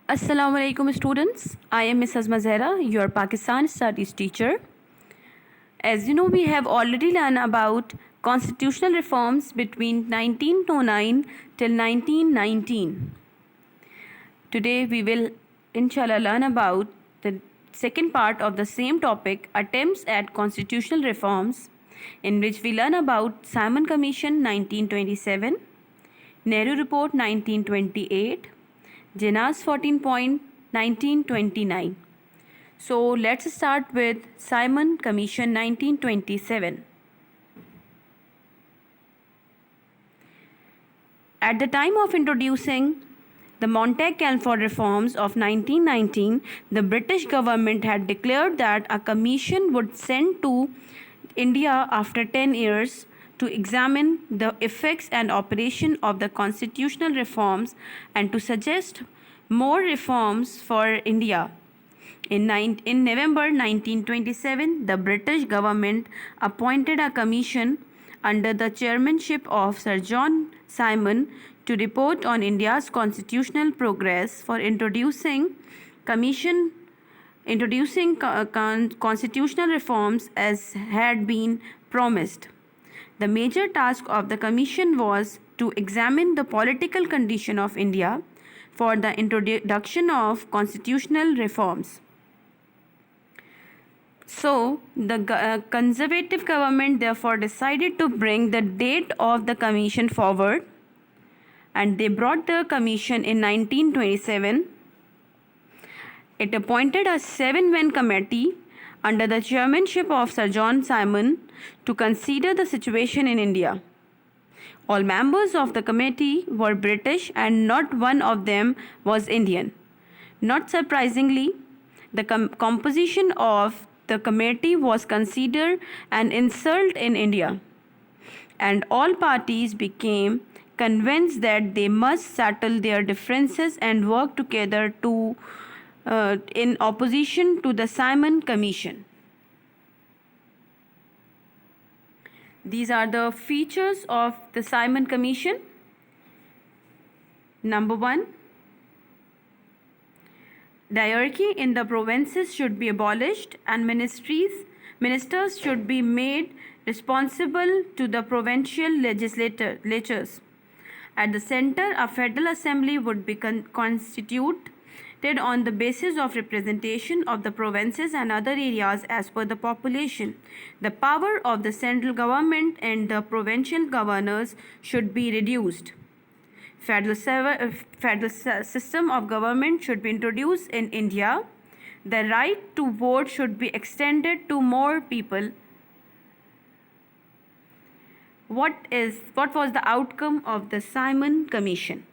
Assalamu alaikum students. I am Ms. Azma Zahra, your Pakistan Studies teacher. As you know, we have already learned about constitutional reforms between 1909 till 1919. Today we will inshallah learn about the second part of the same topic, attempts at constitutional reforms, in which we learn about Simon Commission 1927, Nehru Report 1928, Jinnah's 14 point 1929. So let's start with Simon Commission 1927. At the time of introducing the Montague-Calford reforms of 1919, the British government had declared that a commission would send to India after 10 years to examine the effects and operation of the constitutional reforms and to suggest more reforms for India. In November 1927, the British government appointed a commission under the chairmanship of Sir John Simon to report on India's constitutional progress for introducing constitutional reforms as had been promised. The major task of the commission was to examine the political condition of India for the introduction of constitutional reforms. So, the conservative government therefore decided to bring the date of the commission forward, and they brought the commission in 1927. It appointed a 7-man committee under the chairmanship of Sir John Simon to consider the situation in India. All members of the committee were British and not one of them was Indian. Not surprisingly, the composition of the committee was considered an insult in India, and all parties became convinced that they must settle their differences and work together in opposition to the Simon Commission. These are the features of the Simon Commission. Number 1, hierarchy in the provinces should be abolished and ministers should be made responsible to the provincial legislatures. At the center, a federal assembly would be constituted on the basis of representation of the provinces and other areas as per the population. The power of the central government and the provincial governors should be reduced. Federal system of government should be introduced in India. The right to vote should be extended to more people. What was the outcome of the Simon Commission?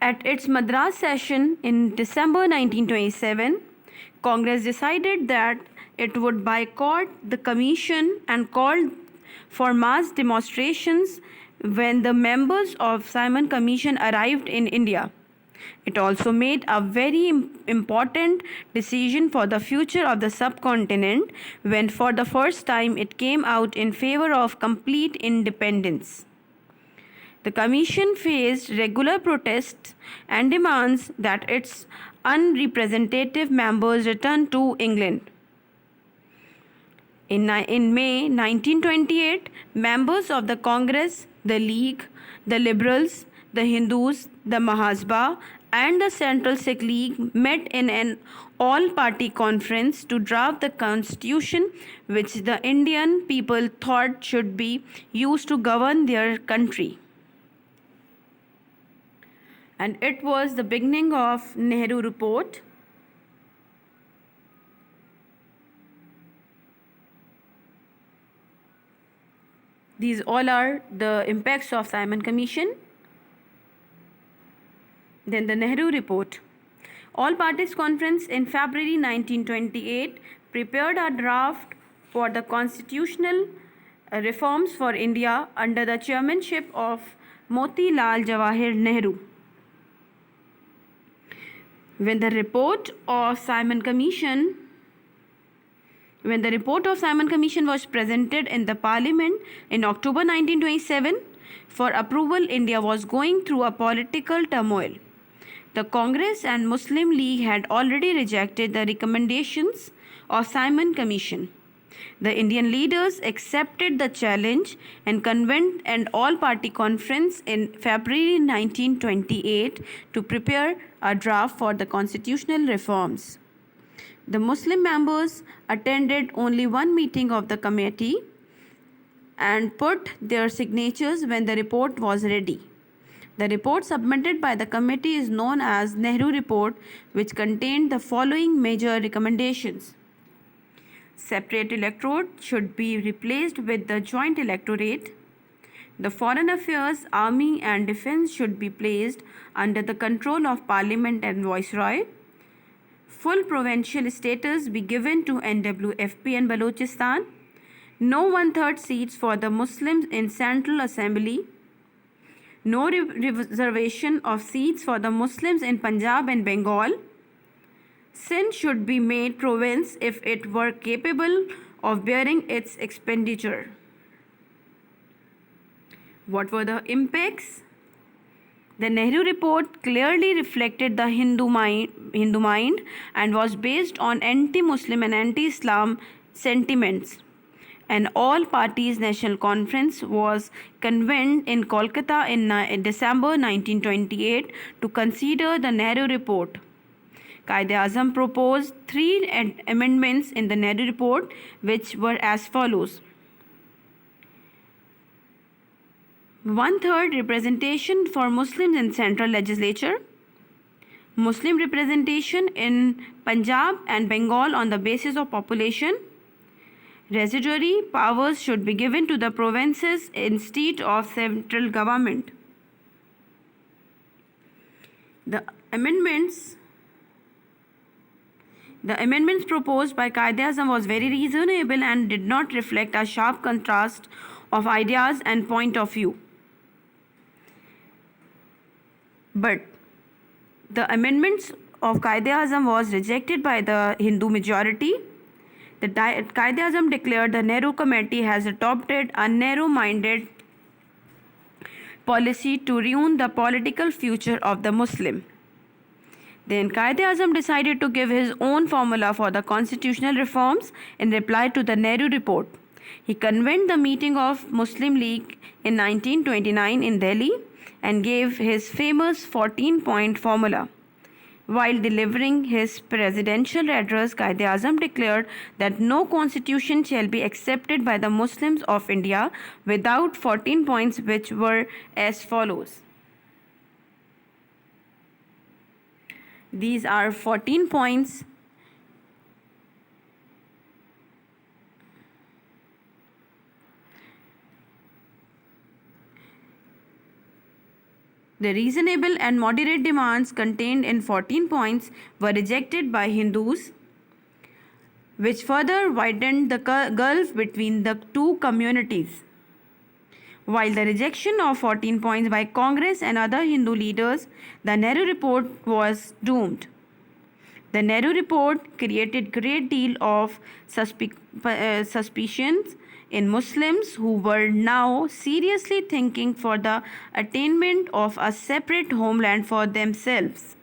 At its Madras session in December 1927, Congress decided that it would boycott the commission and called for mass demonstrations when the members of Simon Commission arrived in India. It also made a very important decision for the future of the subcontinent when for the first time it came out in favor of complete independence. The commission faced regular protests and demands that its unrepresentative members return to England. In May 1928, members of the Congress, the League, the Liberals, the Hindus, the Mahasabha and the Central Sikh League met in an all-party conference to draft the constitution which the Indian people thought should be used to govern their country. And it was the beginning of Nehru Report. These all are the impacts of Simon Commission. Then the Nehru Report. All Parties Conference in February 1928 prepared a draft for the constitutional reforms for India under the chairmanship of Motilal Jawahar Nehru. When the report of Simon Commission was presented in the Parliament in October 1927 for approval, India was going through a political turmoil. The Congress and Muslim League had already rejected the recommendations of Simon Commission. The Indian leaders accepted the challenge and convened an all-party conference in February 1928 to prepare a draft for the constitutional reforms. The Muslim members attended only one meeting of the committee and put their signatures when the report was ready. The report submitted by the committee is known as Nehru Report, which contained the following major recommendations. Separate electorate should be replaced with the joint electorate. The foreign affairs, army and defense should be placed under the control of Parliament and Viceroy. Full provincial status be given to NWFP and Balochistan. No one-third seats for the Muslims in Central Assembly. No reservation of seats for the Muslims in Punjab and Bengal. Sindh should be made province if it were capable of bearing its expenditure. What were the impacts? The Nehru Report clearly reflected the Hindu mind and was based on anti-Muslim and anti-Islam sentiments. An all-parties national conference was convened in Kolkata in December 1928 to consider the Nehru Report. Quaid-e-Azam proposed 3 amendments in the Nehru Report, which were as follows. 1/3 representation for Muslims in Central Legislature. Muslim representation in Punjab and Bengal on the basis of population. Residuary powers should be given to the provinces instead of central government. The amendments proposed by Quaid-e-Azam was very reasonable and did not reflect a sharp contrast of ideas and point of view. But the amendments of Quaid-e-Azam was rejected by the Hindu majority. The Quaid-e-Azam declared the Nehru Committee has adopted a narrow-minded policy to ruin the political future of the Muslim. Then Quaid-e-Azam decided to give his own formula for the constitutional reforms in reply to the Nehru Report. He convened the meeting of Muslim League in 1929 in Delhi and gave his famous 14-point formula. While delivering his presidential address, Quaid-e-Azam declared that no constitution shall be accepted by the Muslims of India without 14 points, which were as follows. These are 14 points. The reasonable and moderate demands contained in 14 points were rejected by Hindus, which further widened the gulf between the two communities. While the rejection of 14 points by Congress and other Hindu leaders, the Nehru Report was doomed. The Nehru Report created great deal of suspicions in Muslims who were now seriously thinking for the attainment of a separate homeland for themselves.